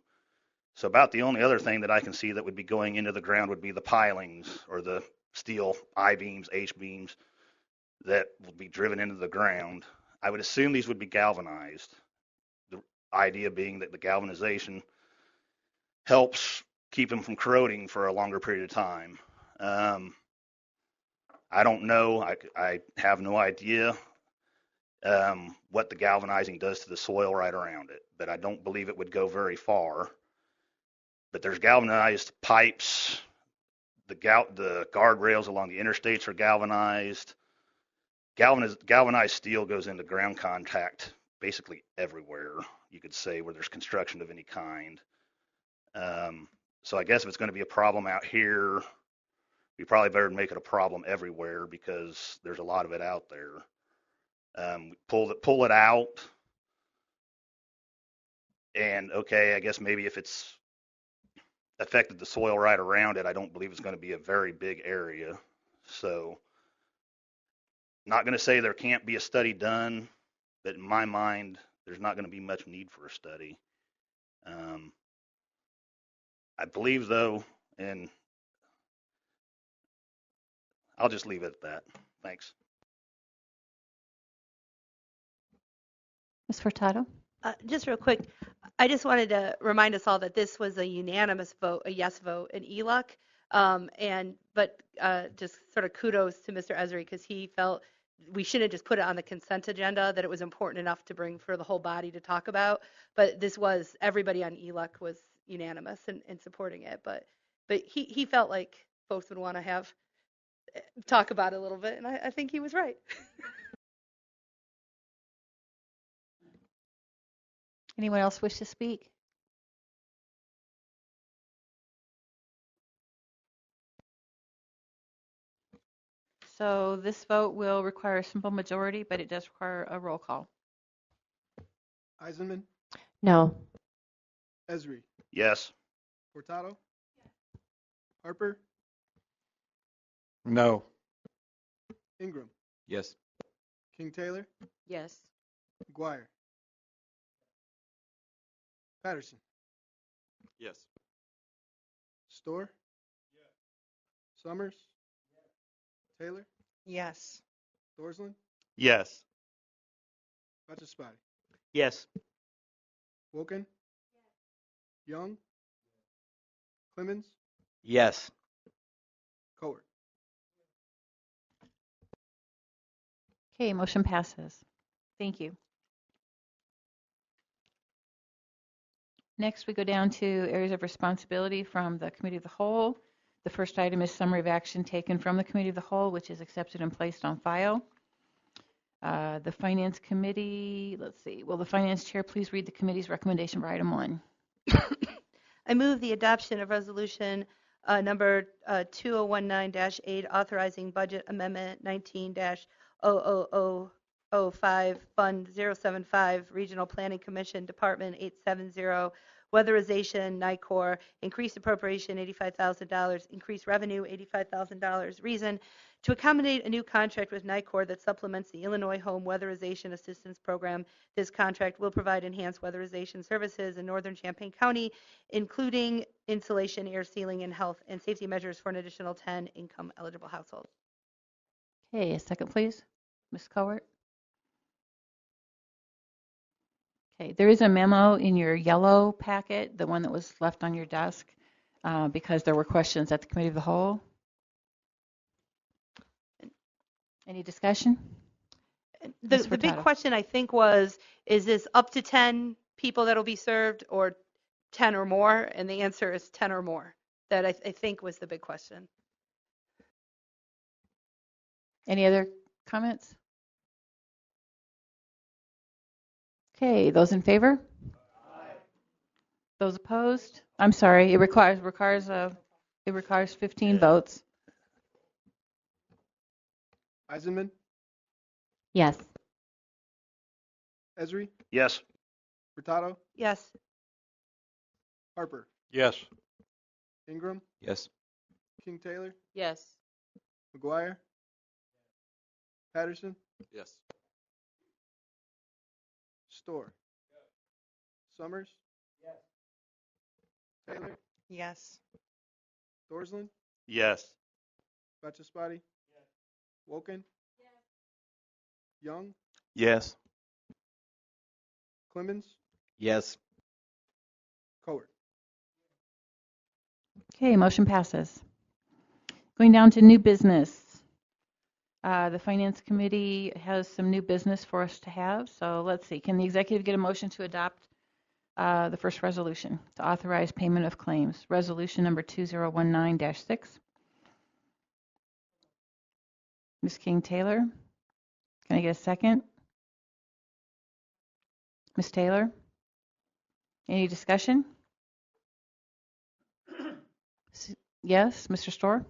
So about the only other thing that I can see that would be going into the ground would be the pilings or the steel I-beams, H-beams that would be driven into the ground. I would assume these would be galvanized. The idea being that the galvanization helps keep them from corroding for a longer period of time. I don't know. I have no idea what the galvanizing does to the soil right around it, but I don't believe it would go very far. But there's galvanized pipes. The guardrails along the interstates are galvanized. Galvanized steel goes into ground contact basically everywhere, you could say, where there's construction of any kind. So I guess if it's going to be a problem out here, we probably better make it a problem everywhere because there's a lot of it out there. Pull it out, and okay, I guess maybe if it's affected the soil right around it, I don't believe it's going to be a very big area. So not going to say there can't be a study done, but in my mind, there's not going to be much need for a study. I believe, though, and I'll just leave it at that. Thanks. Ms. Furtado? Just real quick, I just wanted to remind us all that this was a unanimous vote, a yes vote in ELUC. But just sort of kudos to Mr. Esri because he felt we shouldn't just put it on the consent agenda, that it was important enough to bring for the whole body to talk about. But everybody on ELUC was unanimous in supporting it. But he felt like folks would want to have talk about it a little bit, and I think he was right. Anyone else wish to speak? So this vote will require a simple majority, but it does require a roll call. Eisenman, No. Esri, Yes. Hurtado, Harper, No. Ingram, Yes. King Taylor, Yes. McGuire, Patterson, Yes. Storr, Summers, Taylor, Yes. Thorsland, Yes. Batchespati, Yes. Woken, Young, Clemens, Yes. Cowart. Okay, motion passes. Thank you. Next, we go down to areas of responsibility from the Committee of the Whole. The first item is summary of action taken from the Committee of the Whole, which is accepted and placed on file. The Finance Committee, let's see, will the Finance Chair please read the committee's recommendation for item 1? I move the adoption of resolution number 2019-8 authorizing budget amendment 19-00005 Fund 075 Regional Planning Commission Department 870 Weatherization NICOR increased appropriation $85,000, increased revenue $85,000. Reason to accommodate a new contract with NICOR that supplements the Illinois Home Weatherization Assistance Program. This contract will provide enhanced weatherization services in northern Champaign County, including insulation, air sealing, and health and safety measures for an additional 10 income-eligible households. Okay, a second, please. Ms. Cowart. Okay, there is a memo in your yellow packet, the one that was left on your desk, because there were questions at the Committee of the Whole. Any discussion? The Ms. big Furtado. question, I think, was, is this up to 10 people that will be served or 10 or more? And the answer is 10 or more. That I think was the big question. Any other comments? Okay, those in favor? Those opposed? I'm sorry, it requires 15 votes. Eisenman, Yes. Esri, Yes. Hurtado, Yes. Harper, Yes. Ingram, Yes. King Taylor, Yes. McGuire, Patterson, Yes. Storr, Summers, Taylor, Yes. Thorsland, Yes. Batchespati, Woken, Young, Yes. Clemens, Yes. Cowart. Okay, motion passes. Going down to new business. The Finance Committee has some new business for us to have. So let's see, can the executive get a motion to adopt the first resolution to authorize payment of claims? Resolution number 2019-6. Ms. King Taylor, can I get a second? Ms. Taylor, any discussion? Yes, Mr. Storr?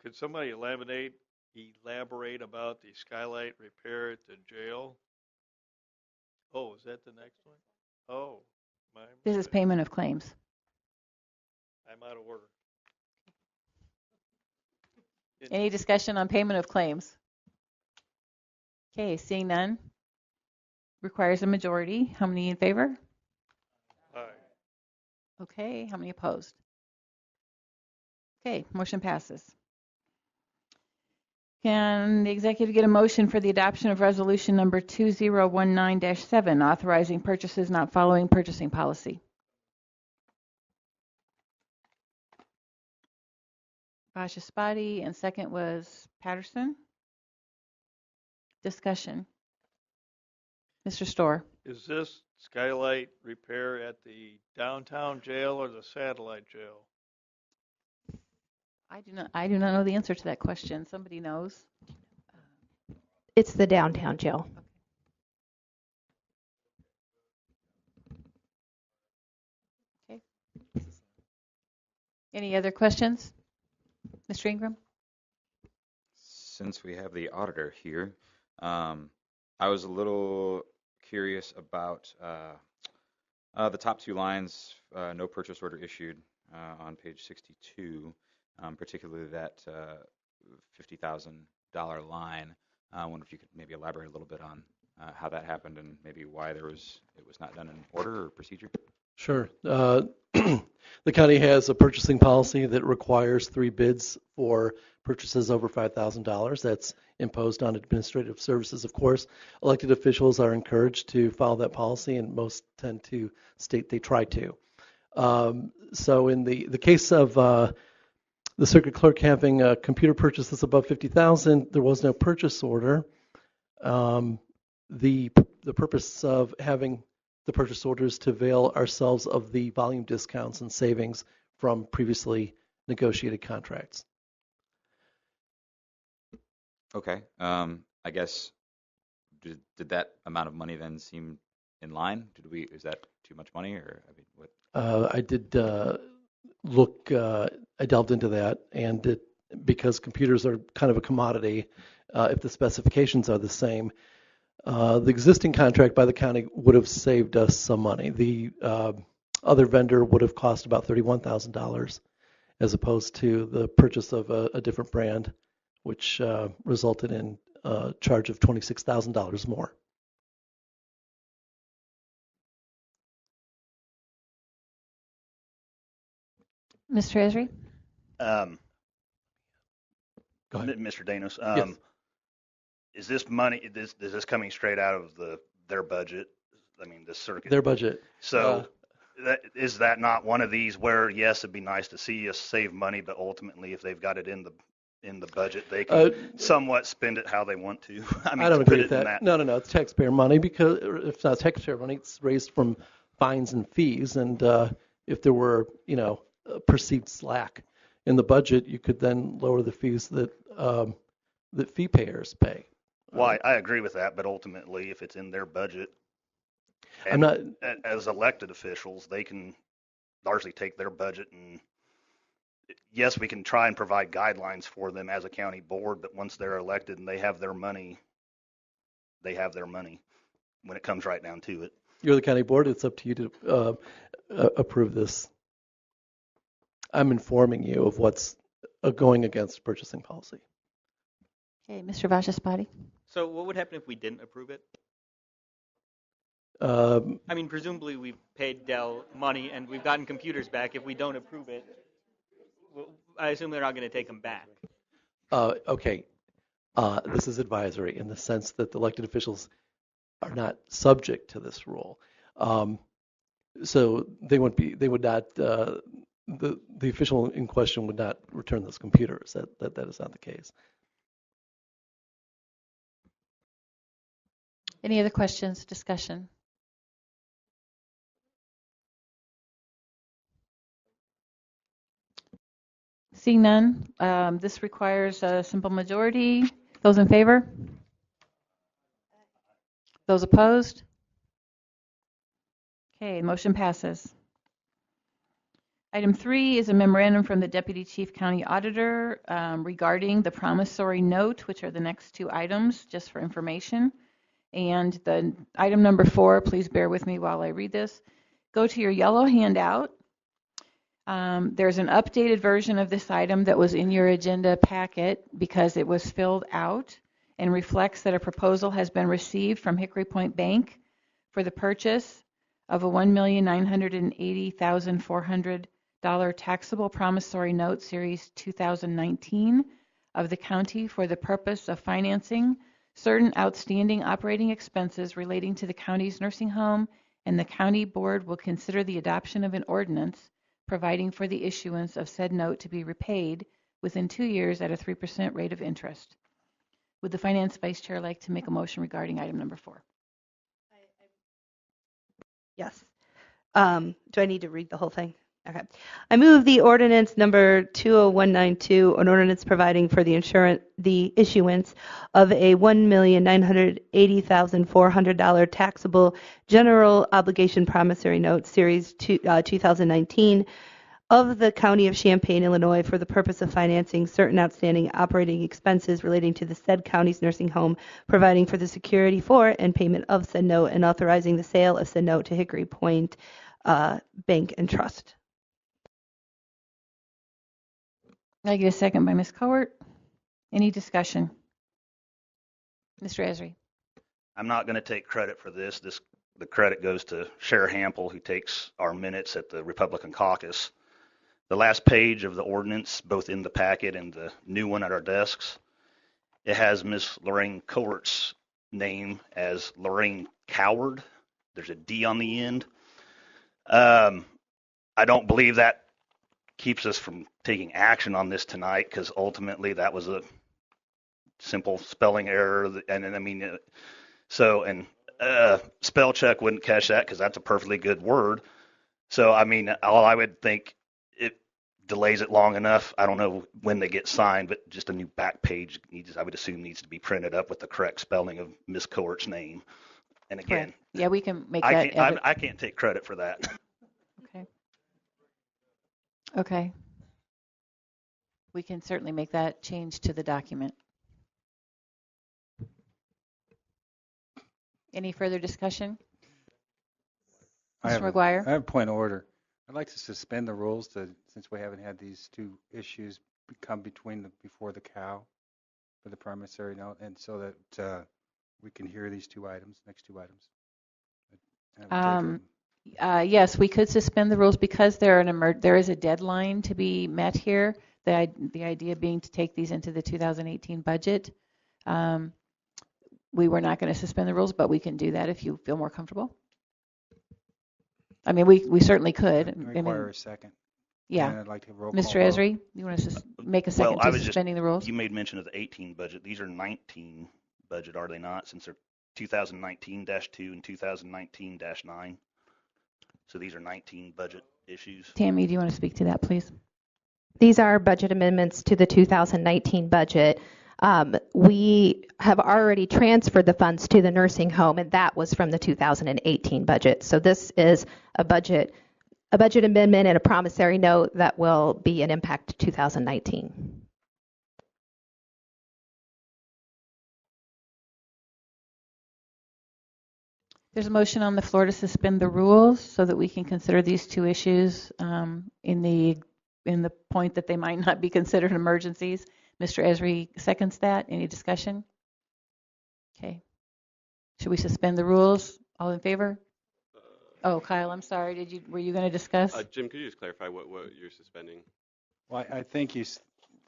Could somebody elaborate about the skylight repair at the jail? Oh, is that the next one? Oh, my This is mistake. payment of claims. I'm out of order. Any discussion on payment of claims? Okay, seeing none. Requires a majority. How many in favor? Aye. Okay, how many opposed? Okay, motion passes. Can the executive get a motion for the adoption of resolution number 2019-7, authorizing purchases not following purchasing policy? Batchespati, and second was Patterson. Discussion. Mr. Storr. Is this skylight repair at the downtown jail or the satellite jail? I do not know the answer to that question. Somebody knows. It's the downtown jail. Okay. Any other questions? Mr. Ingram? Since we have the auditor here, I was a little curious about the top two lines, no purchase order issued on page 62, particularly that $50,000 line. I wonder if you could maybe elaborate a little bit on how that happened and maybe why it was not done in order or procedure. Sure. The county has a purchasing policy that requires 3 bids for purchases over $5,000. That's imposed on administrative services, of course. Elected officials are encouraged to follow that policy, and most tend to state they try to. So in the case of the circuit clerk having a computer purchase that's above $50,000, there was no purchase order. The purpose of having the purchase orders to avail ourselves of the volume discounts and savings from previously negotiated contracts. Okay. I guess did that amount of money then seem in line? Is that too much money, or I mean, what? I did look. I delved into that, and because computers are kind of a commodity, if the specifications are the same, the existing contract by the county would have saved us some money. The other vendor would have cost about $31,000 as opposed to the purchase of a different brand, which resulted in a charge of $26,000 more. Mr. Esri? Go ahead. Mr. Danos, Yes. is this money, is this coming straight out of their budget? I mean, this circuit. Their budget. So is that not one of these where, yes, it'd be nice to see us save money, but ultimately if they've got it in the budget, they can somewhat spend it how they want to? I mean, I don't to put agree it with in that. that. No, it's taxpayer money, because if it's not taxpayer money, it's raised from fines and fees. And if there were, perceived slack in the budget, you could then lower the fees that fee payers pay. Well, I agree with that, but ultimately, if it's in their budget, I'm not. As elected officials, they can largely take their budget and, yes, we can try and provide guidelines for them as a county board, but once they're elected and they have their money, they have their money when it comes right down to it. You're the county board. It's up to you to approve this. I'm informing you of what's going against purchasing policy. Okay, Mr. Vachaspati? So what would happen if we didn't approve it? I mean, presumably we've paid Dell money and we've gotten computers back. If we don't approve it, I assume they're not going to take them back. Okay. This is advisory in the sense that the elected officials are not subject to this rule. So they would not, the official in question would not return those computers. That is not the case. Any other questions, discussion? Seeing none, this requires a simple majority. Those in favor? Those opposed? Okay, motion passes. Item 3 is a memorandum from the Deputy Chief County Auditor regarding the promissory note, which are the next 2 items, just for information. And the item number 4, please bear with me while I read this. Go to your yellow handout. There's an updated version of this item that was in your agenda packet because it was filled out and reflects that a proposal has been received from Hickory Point Bank for the purchase of a $1,980,400 taxable promissory note series 2019 of the county for the purpose of financing certain outstanding operating expenses relating to the county's nursing home, and the county board will consider the adoption of an ordinance providing for the issuance of said note to be repaid within 2 years at a 3% rate of interest. Would the Finance Vice Chair like to make a motion regarding item number 4? Yes. Do I need to read the whole thing? Okay. I move the ordinance number 20192, an ordinance providing for the issuance of a $1,980,400 taxable general obligation promissory note, Series 2019, of the County of Champaign, Illinois, for the purpose of financing certain outstanding operating expenses relating to the said county's nursing home, providing for the security for and payment of said note, and authorizing the sale of said note to Hickory Point Bank and Trust. I get a second by Ms. Cowart. Any discussion? Mr. Esri. I'm not going to take credit for this. The credit goes to Sheriff Hample, who takes our minutes at the Republican caucus. The last page of the ordinance, both in the packet and the new one at our desks, it has Miss Lorraine Cowart's name as Lorraine Coward. There's a D on the end. I don't believe that keeps us from taking action on this tonight, because ultimately that was a simple spelling error. And I mean, spell check wouldn't catch that, because that's a perfectly good word. So, I mean, all I would think, it delays it long enough. I don't know when they get signed, but just a new back page I would assume needs to be printed up with the correct spelling of Miss Cowart's name. And again, Correct. Yeah, we can make that. I can't take credit for that. Okay. Okay. We can certainly make that change to the document. Any further discussion? Mr. McGuire? I have a point of order. I'd like to suspend the rules since we haven't had these two issues come before the cow for the promissory note, and so that we can hear these next two items. Yes, we could suspend the rules because there is a deadline to be met here. The idea being to take these into the 2018 budget. We were not going to suspend the rules, but we can do that if you feel more comfortable. I mean, we certainly could. Require a second. Yeah. And I'd like to roll Mr. call Esri, you want to make a second to suspending the rules? You made mention of the 18 budget. These are 19 budget, are they not? Since they're 2019-2 and 2019-9. So these are 19 budget issues. Tammy, do you want to speak to that, please? These are budget amendments to the 2019 budget. We have already transferred the funds to the nursing home, and that was from the 2018 budget. So this is a budget amendment and a promissory note that will be an impact to 2019. There's a motion on the floor to suspend the rules so that we can consider these two issues in the point that they might not be considered emergencies. Mr. Esri seconds that. Any discussion? Okay. Should we suspend the rules? All in favor? Oh, Kyle, I'm sorry. Were you going to discuss? Jim, could you just clarify what you're suspending? Well, I think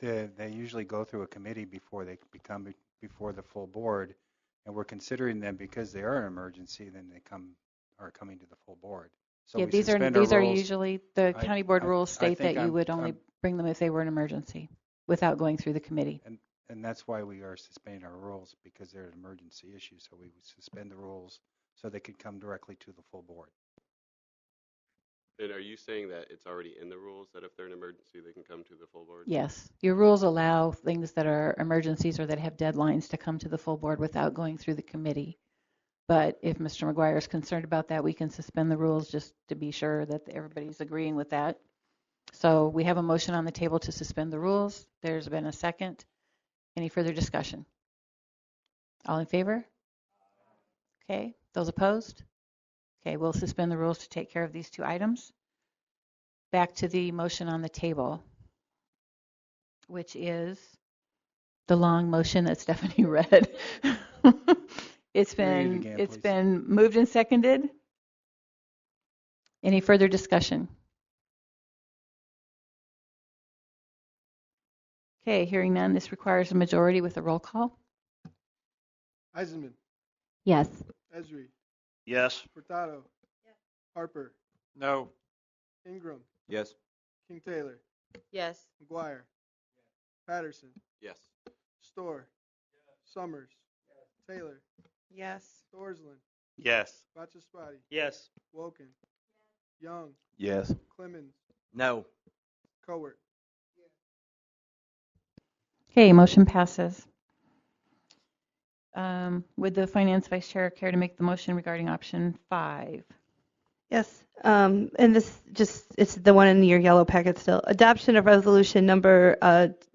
they usually go through a committee before they become before the full board, and we're considering them because they are an emergency. Then they are coming to the full board. So yeah, these are usually the county board rules state that you would only bring them if they were an emergency without going through the committee. And that's why we are suspending our rules, because they're an emergency issue. So we would suspend the rules so they could come directly to the full board. And are you saying that it's already in the rules that if they're an emergency, they can come to the full board? Yes. Your rules allow things that are emergencies or that have deadlines to come to the full board without going through the committee. But if Mr. McGuire is concerned about that, we can suspend the rules just to be sure that everybody's agreeing with that. So we have a motion on the table to suspend the rules. There's been a second. Any further discussion? All in favor? Okay. Those opposed? Okay, we'll suspend the rules to take care of these two items. Back to the motion on the table, which is the long motion that Stephanie read. It's been moved and seconded. Any further discussion? Okay, hearing none, this requires a majority with a roll call. Eisenman. Yes. Esri. Yes. Furtado. Yes. Harper. No. Ingram. Yes. King Taylor. Yes. McGuire. Patterson. Yes. Storr. Summers. Taylor. Yes. Thorsland. Yes. Bachaspati. Yes. Woken. Young, Yes. Clemens, No. Cowart. Okay, motion passes. Would the Finance Vice Chair care to make the motion regarding option 5? Yes, and this it's the one in your yellow packet still. Adoption of resolution number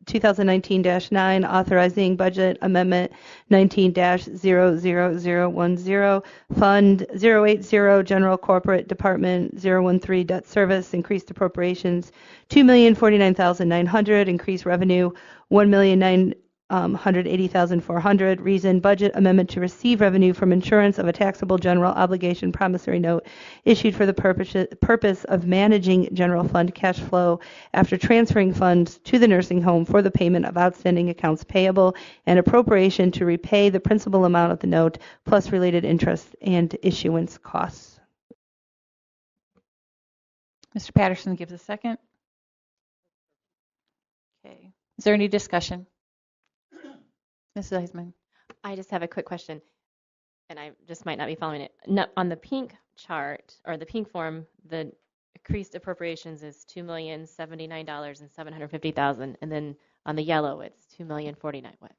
2019-9 authorizing budget amendment 19-00010, Fund 080, General Corporate Department 013, Debt Service, increased appropriations 2,049,900, increased revenue 1,980,400. Reason budget amendment to receive revenue from insurance of a taxable general obligation promissory note issued for the purpose of managing general fund cash flow after transferring funds to the nursing home for the payment of outstanding accounts payable and appropriation to repay the principal amount of the note plus related interest and issuance costs. Mr. Patterson gives a second. Okay. Is there any discussion? Mrs. Eisman. I just have a quick question, and I just might not be following it. No, on the pink chart or the pink form, the increased appropriations is $2,079,750,000, and then on the yellow it's $2,049,000. What?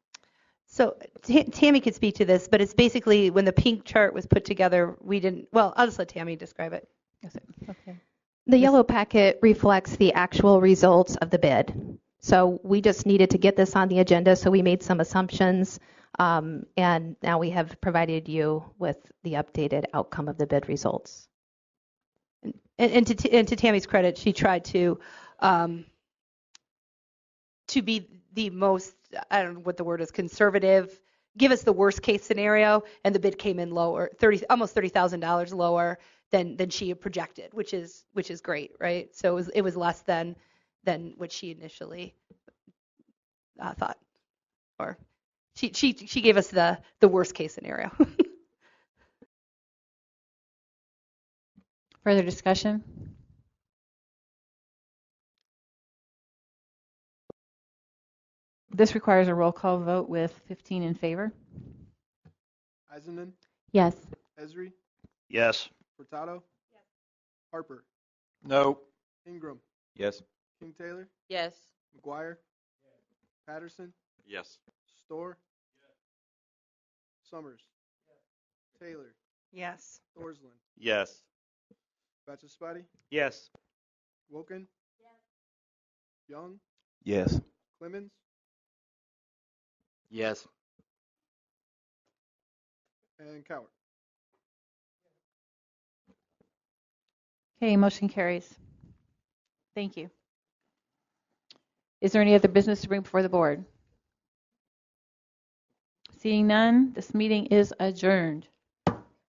So Tammy could speak to this, but it's basically when the pink chart was put together, we didn't, well, I'll just let Tammy describe it. Okay. The yellow packet reflects the actual results of the bid. So we just needed to get this on the agenda, so we made some assumptions, and now we have provided you with the updated outcome of the bid results. And to Tammy's credit, she tried to be the most, I don't know what the word is, conservative, give us the worst case scenario, and the bid came in lower, almost $30,000 lower than she had projected, which is great, right? So it was less than what she initially thought, or she gave us the worst case scenario. Further discussion? This requires a roll call vote with 15 in favor. Eisenman, Yes. Esri, Yes. Furtado, Harper, No. Ingram, Yes. King Taylor, Yes. McGuire, Patterson, Yes. Storr, Summers, Taylor, Yes. Thorsland, Yes. Batchespati, Yes. Wilkin, Young, Yes. Clemens, Yes. and Cowart. Okay, motion carries. Thank you. Is there any other business to bring before the board? Seeing none, this meeting is adjourned.